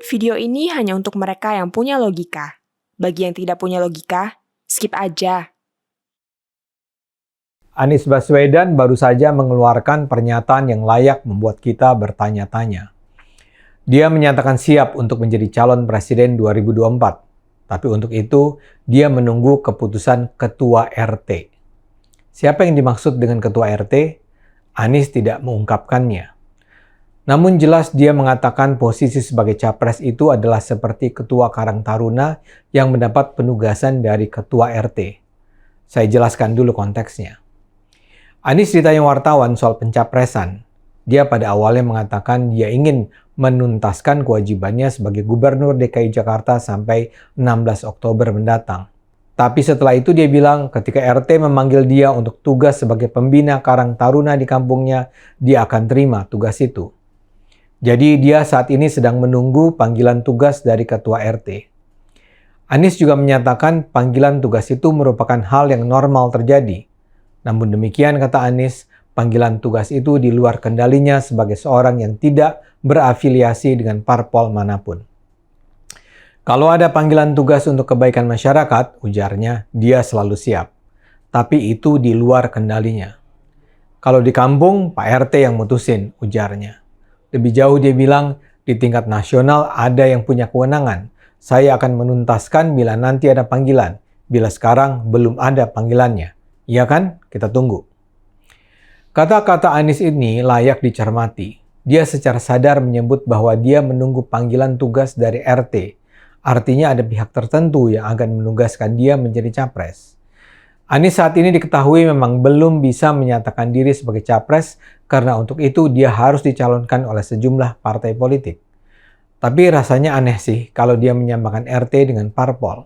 Video ini hanya untuk mereka yang punya logika. Bagi yang tidak punya logika, skip aja. Anies Baswedan baru saja mengeluarkan pernyataan yang layak membuat kita bertanya-tanya. Dia menyatakan siap untuk menjadi calon presiden 2024. Tapi untuk itu, dia menunggu keputusan Ketua RT. Siapa yang dimaksud dengan Ketua RT? Anies tidak mengungkapkannya. Namun jelas dia mengatakan posisi sebagai capres itu adalah seperti Ketua Karang Taruna yang mendapat penugasan dari Ketua RT. Saya jelaskan dulu konteksnya. Anies ditanya wartawan soal pencapresan. Dia pada awalnya mengatakan dia ingin menuntaskan kewajibannya sebagai Gubernur DKI Jakarta sampai 16 Oktober mendatang. Tapi setelah itu dia bilang ketika RT memanggil dia untuk tugas sebagai pembina Karang Taruna di kampungnya, dia akan terima tugas itu. Jadi dia saat ini sedang menunggu panggilan tugas dari Ketua RT. Anies juga menyatakan panggilan tugas itu merupakan hal yang normal terjadi. Namun demikian, kata Anies, panggilan tugas itu di luar kendalinya sebagai seorang yang tidak berafiliasi dengan parpol manapun. Kalau ada panggilan tugas untuk kebaikan masyarakat, ujarnya, dia selalu siap. Tapi itu di luar kendalinya. Kalau di kampung, Pak RT yang mutusin, ujarnya. Lebih jauh dia bilang, di tingkat nasional ada yang punya kewenangan. Saya akan menuntaskan bila nanti ada panggilan. Bila sekarang belum ada panggilannya. Iya kan? Kita tunggu. Kata-kata Anies ini layak dicermati. Dia secara sadar menyebut bahwa dia menunggu panggilan tugas dari RT. Artinya ada pihak tertentu yang akan menugaskan dia menjadi capres. Anies saat ini diketahui memang belum bisa menyatakan diri sebagai capres karena untuk itu dia harus dicalonkan oleh sejumlah partai politik. Tapi rasanya aneh sih kalau dia menyamakan RT dengan parpol.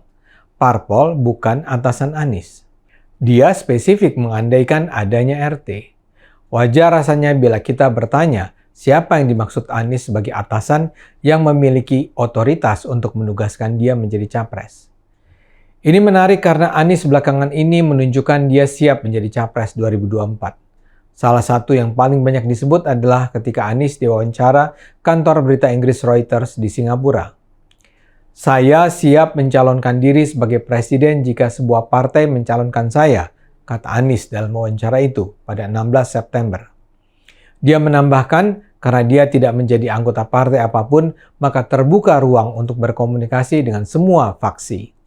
Parpol bukan atasan Anies. Dia spesifik mengandaikan adanya RT. Wajar rasanya bila kita bertanya siapa yang dimaksud Anies sebagai atasan yang memiliki otoritas untuk menugaskan dia menjadi capres. Ini menarik karena Anies belakangan ini menunjukkan dia siap menjadi capres 2024. Salah satu yang paling banyak disebut adalah ketika Anies diwawancara kantor berita Inggris Reuters di Singapura. Saya siap mencalonkan diri sebagai presiden jika sebuah partai mencalonkan saya, kata Anies dalam wawancara itu pada 16 September. Dia menambahkan, karena dia tidak menjadi anggota partai apapun, maka terbuka ruang untuk berkomunikasi dengan semua faksi.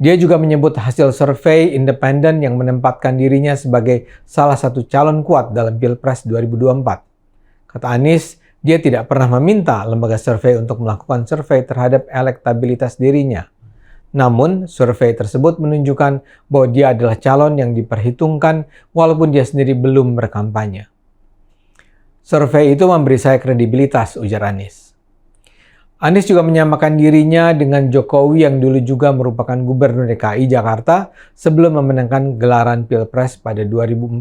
Dia juga menyebut hasil survei independen yang menempatkan dirinya sebagai salah satu calon kuat dalam Pilpres 2024. Kata Anies, dia tidak pernah meminta lembaga survei untuk melakukan survei terhadap elektabilitas dirinya. Namun, survei tersebut menunjukkan bahwa dia adalah calon yang diperhitungkan walaupun dia sendiri belum berkampanye. Survei itu memberi saya kredibilitas, ujar Anies. Anies juga menyamakan dirinya dengan Jokowi yang dulu juga merupakan Gubernur DKI Jakarta sebelum memenangkan gelaran Pilpres pada 2014.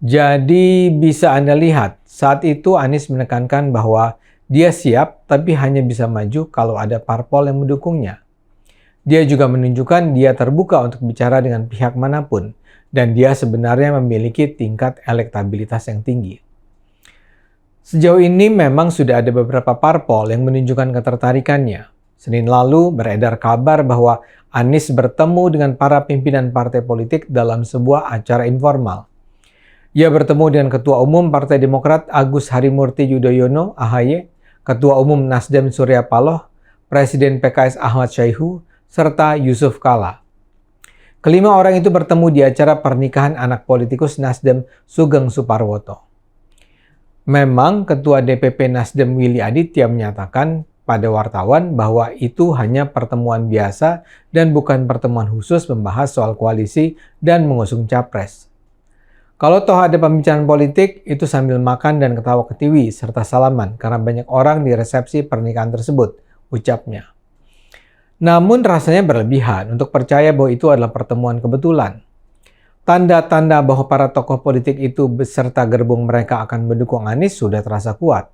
Jadi bisa Anda lihat, saat itu Anies menekankan bahwa dia siap tapi hanya bisa maju kalau ada parpol yang mendukungnya. Dia juga menunjukkan dia terbuka untuk bicara dengan pihak manapun dan dia sebenarnya memiliki tingkat elektabilitas yang tinggi. Sejauh ini memang sudah ada beberapa parpol yang menunjukkan ketertarikannya. Senin lalu beredar kabar bahwa Anies bertemu dengan para pimpinan partai politik dalam sebuah acara informal. Ia bertemu dengan Ketua Umum Partai Demokrat Agus Harimurti Yudhoyono (AHY), Ketua Umum Nasdem Surya Paloh, Presiden PKS Ahmad Syaihu, serta Yusuf Kala. Kelima orang itu bertemu di acara pernikahan anak politikus Nasdem Sugeng Suparwoto. Memang Ketua DPP Nasdem Willy Aditya menyatakan pada wartawan bahwa itu hanya pertemuan biasa dan bukan pertemuan khusus membahas soal koalisi dan mengusung capres. Kalau toh ada pembicaraan politik, itu sambil makan dan ketawa ketiwi serta salaman karena banyak orang di resepsi pernikahan tersebut, ucapnya. Namun rasanya berlebihan untuk percaya bahwa itu adalah pertemuan kebetulan. Tanda-tanda bahwa para tokoh politik itu beserta gerbong mereka akan mendukung Anies sudah terasa kuat.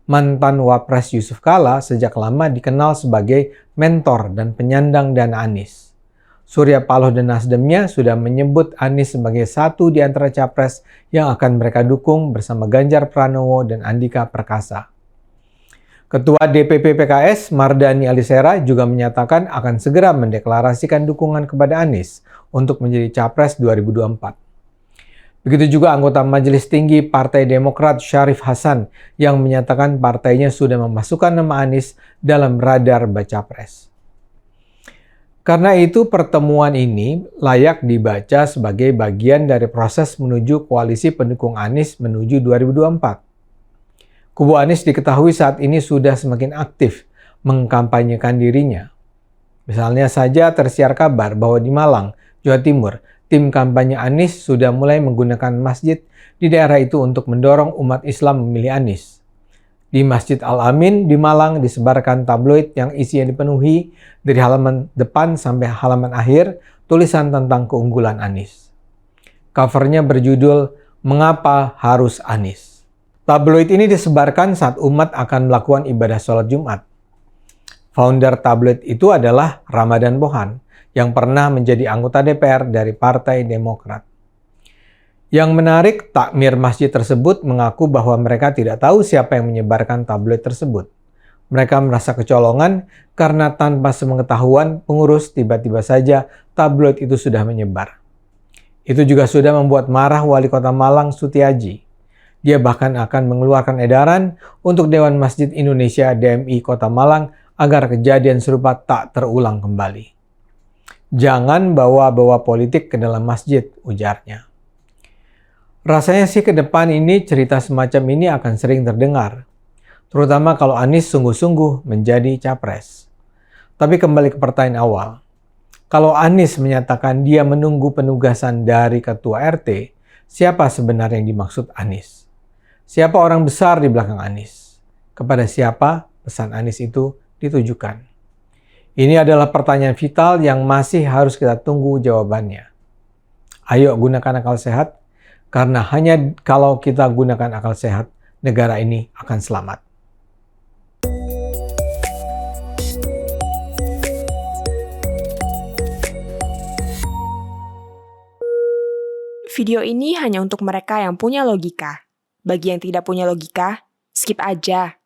Mantan Wapres Yusuf Kala sejak lama dikenal sebagai mentor dan penyandang dana Anies. Surya Paloh dan Nasdemnya sudah menyebut Anies sebagai satu di antara capres yang akan mereka dukung bersama Ganjar Pranowo dan Andika Perkasa. Ketua DPP PKS Mardani Alisera juga menyatakan akan segera mendeklarasikan dukungan kepada Anies untuk menjadi Capres 2024. Begitu juga anggota Majelis Tinggi Partai Demokrat Syarif Hasan yang menyatakan partainya sudah memasukkan nama Anies dalam radar baca pres. Karena itu pertemuan ini layak dibaca sebagai bagian dari proses menuju koalisi pendukung Anies menuju 2024. Kubu Anies diketahui saat ini sudah semakin aktif mengkampanyekan dirinya. Misalnya saja tersiar kabar bahwa di Malang, Jawa Timur, tim kampanye Anies sudah mulai menggunakan masjid di daerah itu untuk mendorong umat Islam memilih Anies. Di Masjid Al-Amin di Malang disebarkan tabloid yang isinya dipenuhi dari halaman depan sampai halaman akhir tulisan tentang keunggulan Anies. Covernya berjudul "Mengapa Harus Anies?". Tabloid ini disebarkan saat umat akan melakukan ibadah sholat Jumat. Founder tabloid itu adalah Ramadan Bohan, yang pernah menjadi anggota DPR dari Partai Demokrat. Yang menarik, takmir masjid tersebut mengaku bahwa mereka tidak tahu siapa yang menyebarkan tabloid tersebut. Mereka merasa kecolongan karena tanpa sepengetahuan pengurus tiba-tiba saja tabloid itu sudah menyebar. Itu juga sudah membuat marah Wali Kota Malang Sutiaji. Dia bahkan akan mengeluarkan edaran untuk Dewan Masjid Indonesia DMI Kota Malang agar kejadian serupa tak terulang kembali. Jangan bawa-bawa politik ke dalam masjid, ujarnya. Rasanya sih ke depan ini cerita semacam ini akan sering terdengar, terutama kalau Anies sungguh-sungguh menjadi capres. Tapi kembali ke pertanyaan awal. Kalau Anies menyatakan dia menunggu penugasan dari ketua RT, siapa sebenarnya yang dimaksud Anies? Siapa orang besar di belakang Anies? Kepada siapa pesan Anies itu ditujukan? Ini adalah pertanyaan vital yang masih harus kita tunggu jawabannya. Ayo gunakan akal sehat, karena hanya kalau kita gunakan akal sehat, negara ini akan selamat. Video ini hanya untuk mereka yang punya logika. Bagi yang tidak punya logika, skip aja.